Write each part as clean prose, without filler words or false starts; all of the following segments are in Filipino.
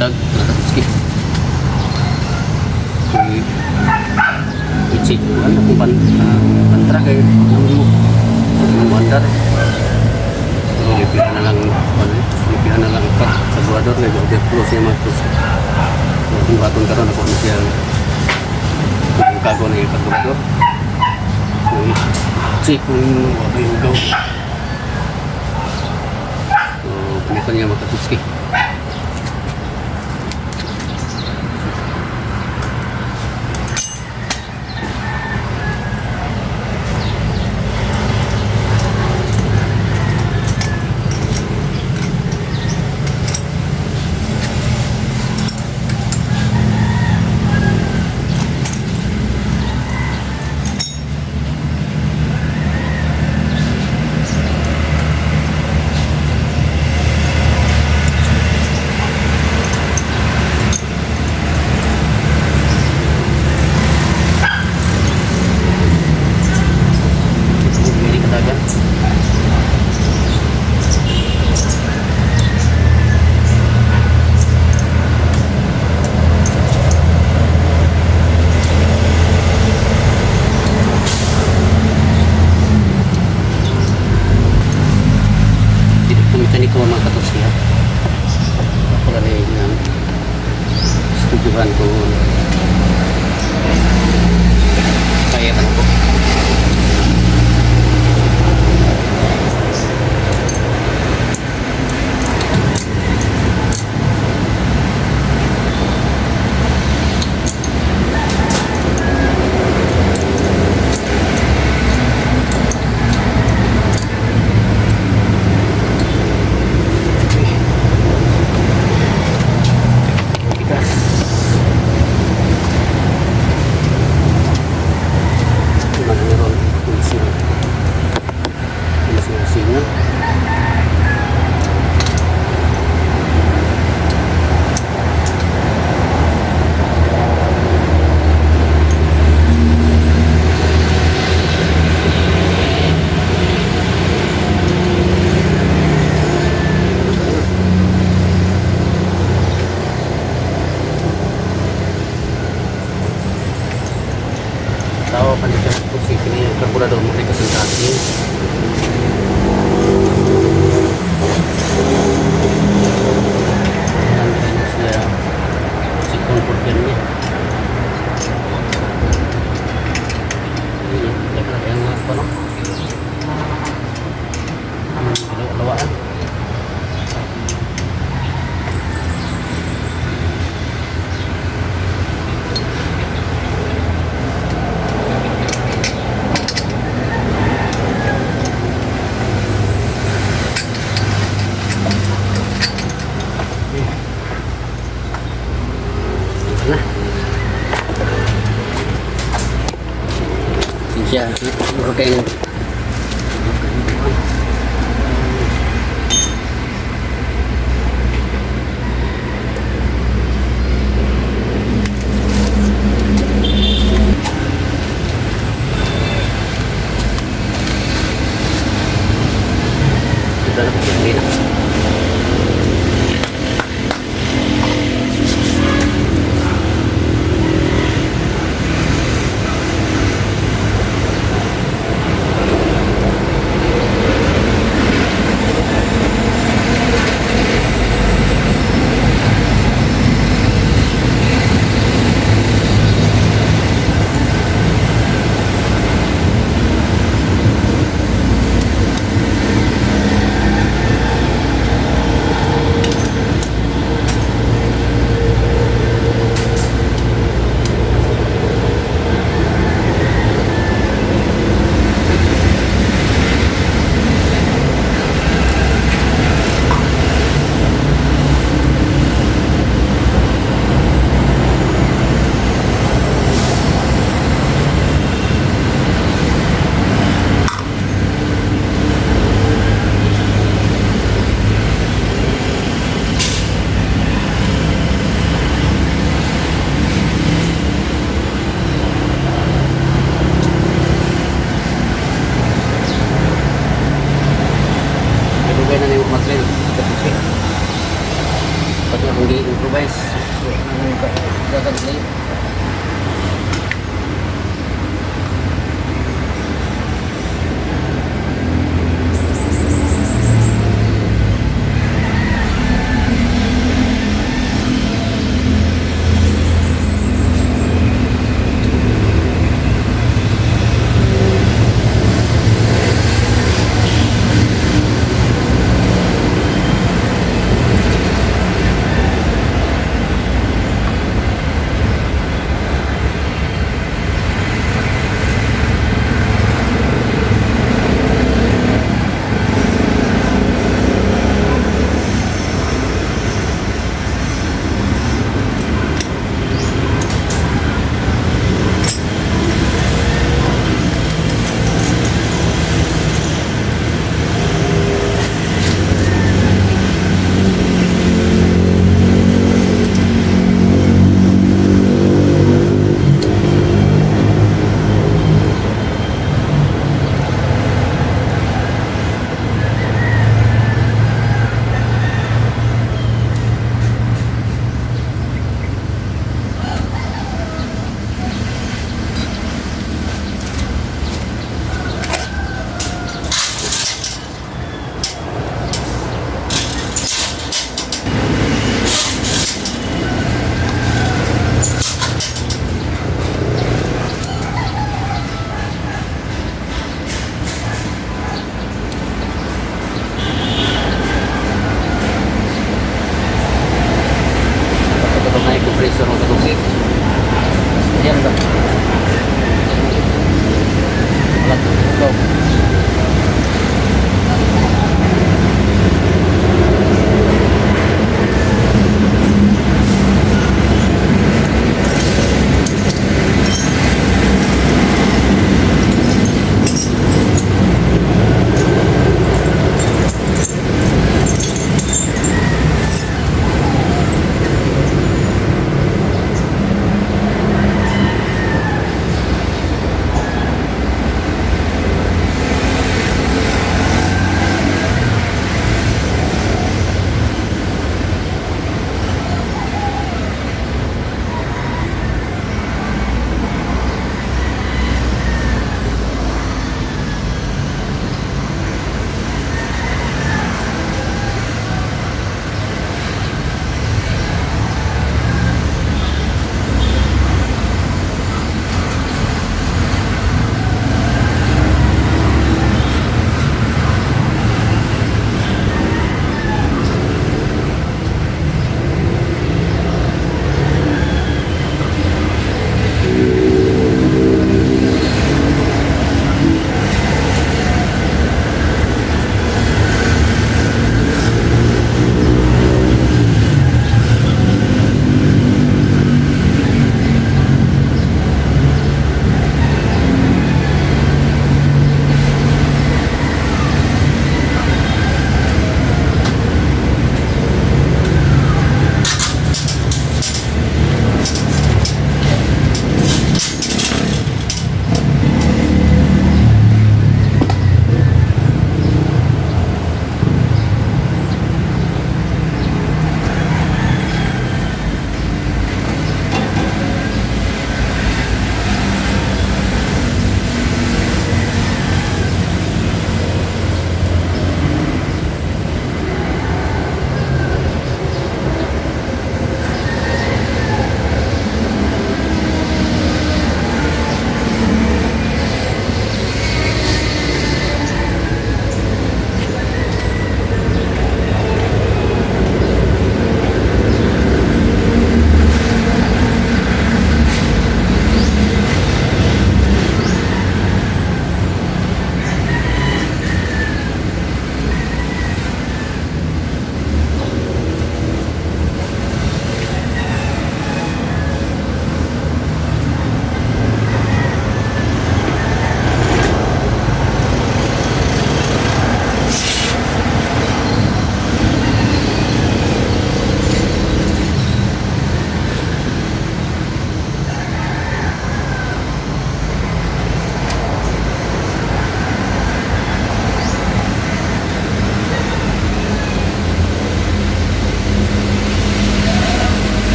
dag nakatuski. So i-check ko ano kung pantra kay yung andar. So lipihan na lang lipihan na lang ipat sa buwador na overflow siya matos. So kung baton karon ako na siya yung kago na yung buwador. So check kung wabay yung gaw. So panipan niya makatuski. Mekaniko mga katos niya. Ako lang yung studyohan ko. Kaya ka na po. Tahu panikan kursi ini karburador mulai konsentrasi. Dan ini saya si komportnya. Ini dekat yang apa no? Lawaan. Siya, okay. Sudah dapat sendiri. dapat na kung i-improvise. Dapat late.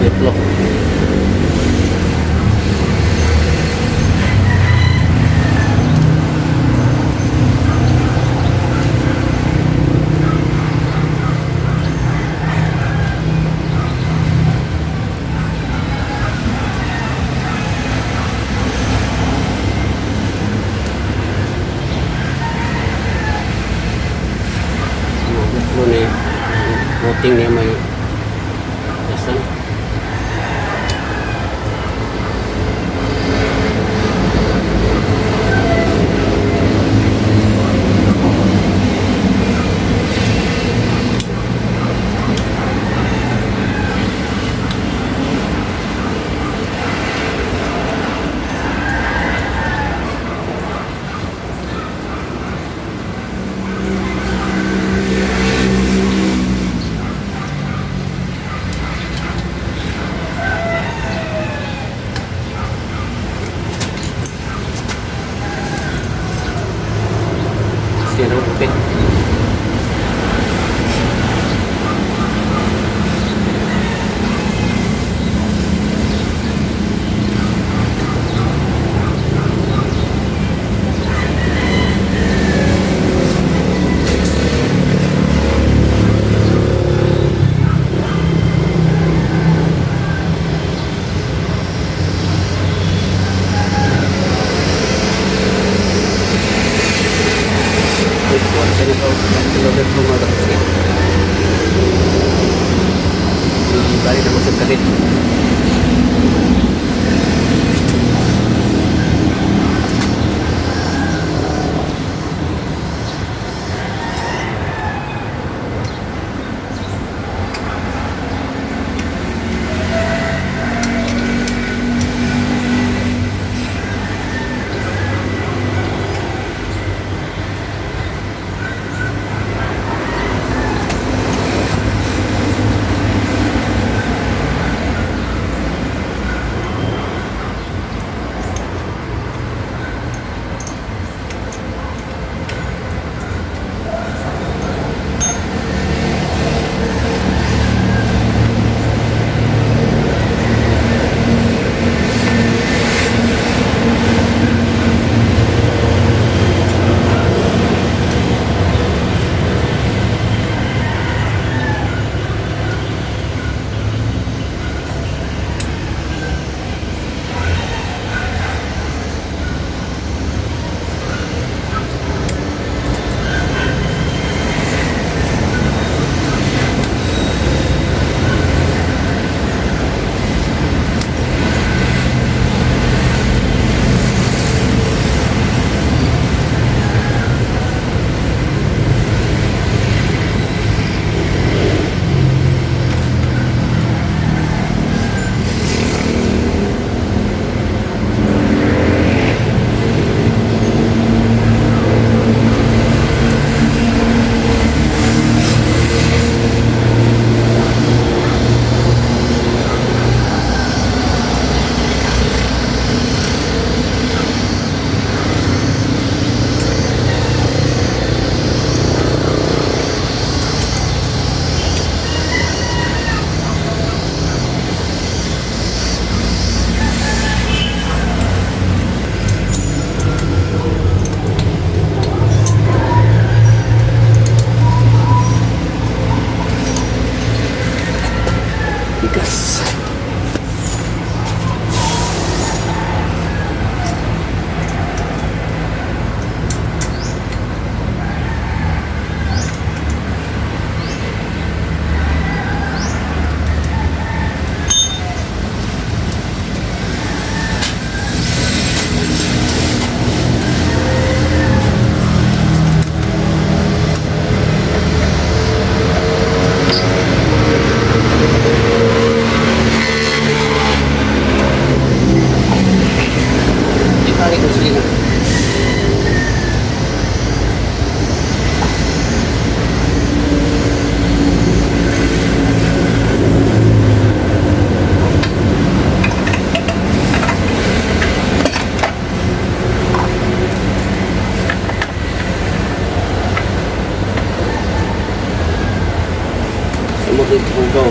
Diplo. Diplo ni voting niya may dasal. Zero upit. Balik na masuk kalit. Bigas. Go.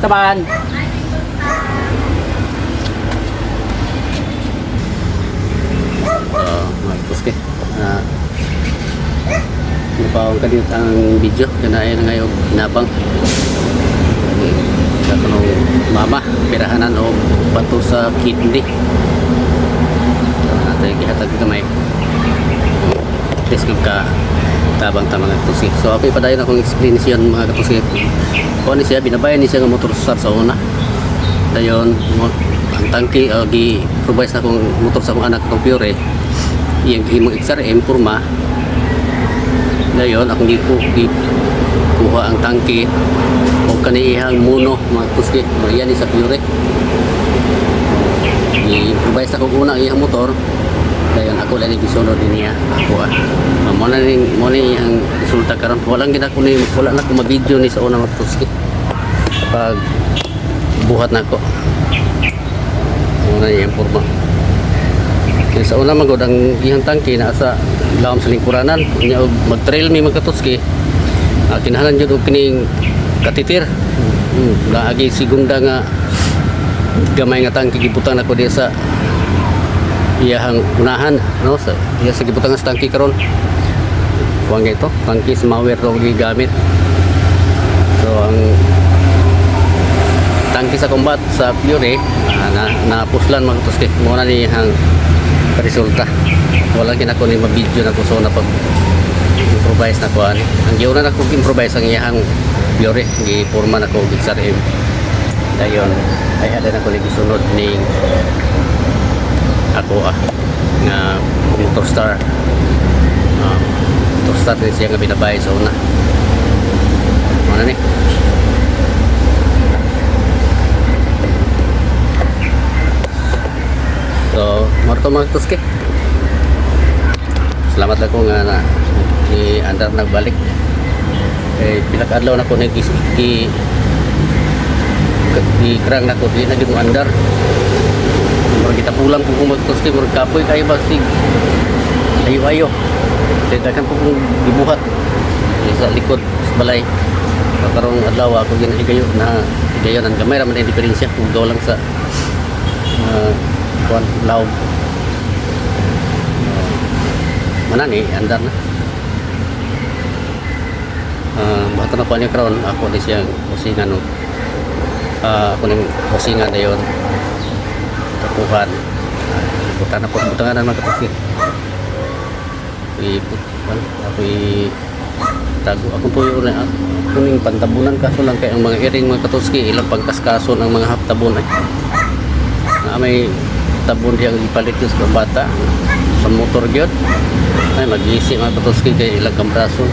tabahan. Mga tuske. Napawang ka dito ang video. Kanain na ngayon hinabang. Sa kanong mama, pirahanan o bato sa kidney. Natin ihatag kamay. Please ka tabang ta mga katusi. So ako ipadayon akong explanation mga katusi. Kung ano siya, binabayan niya siya ng motor start sa una. Dayon, ang tangki, gi-provide na akong motor sa akong anak ng Pure. Yung imong XRM, purma. Dayon, akong kuha ang tangki o kanihang muno mga katusi. Yan sa Pure. I-provide sa akong una ang motor. Dayon ako lang gisunod din niya ako mo na ang resulta karon wala na ko ma-video ni sa una matuski pag buhat na ko muna yung forma sa una magod ang iyang tangki na sa lawom sa lingkuranan niya mag-trail mi magkatuski kinahanglan jud og kining katitir laagi segunda nga gamay nga tangki gibutang nako diya sa iyang unahan no sa iya sa gibutang sa tangki karon kuang ito tangki malware ro gigamit so ang tangki sa combat sa Pure na puslan mga tuski mo na ni hang resulta wala ginako ni ma-video na ko so na pag improvise na ko ani ang giuna na ko improvise ang iyang Pure gi-forma na ko og XRM dayon ay ada na ko ni gisunod ning ako nga motor star din siya nga binabay sa una ano ni so marto mga tuske salamat ako nga na ni andar nagbalik pinag-adlaw na ko krang na ko di na mo andar kita pulang po kung magtuski murag kapoy kayo basig ayo tindakan po kung dibuhat sa likod sa balay karong adlaw ako ginahigayo na higayon ang kamera man ang diferensya kung gaw lang sa lawom manan andar na bata na pa niya karon ako di siyang kusingan ako ng kusingan na yun tapuhan buta na po butangan na mga kapatid ako tago ako po yun kuning pantabunan kaso lang kaya ang mga iring mga katuski ilang pagkaskason ang mga haptabon na may tabon diyang ipalit yun sa bata sa motor gyud ay mag-isi mga katuski kaya ilang kambraso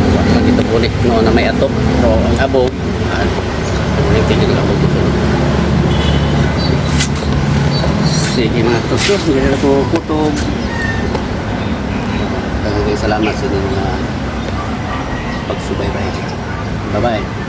wala kita bulik no na may atop so ang abog tingin lang ako sige mga tusos, hindi na po kutob. Salamat sa inyong pagsubaybay. Bye-bye.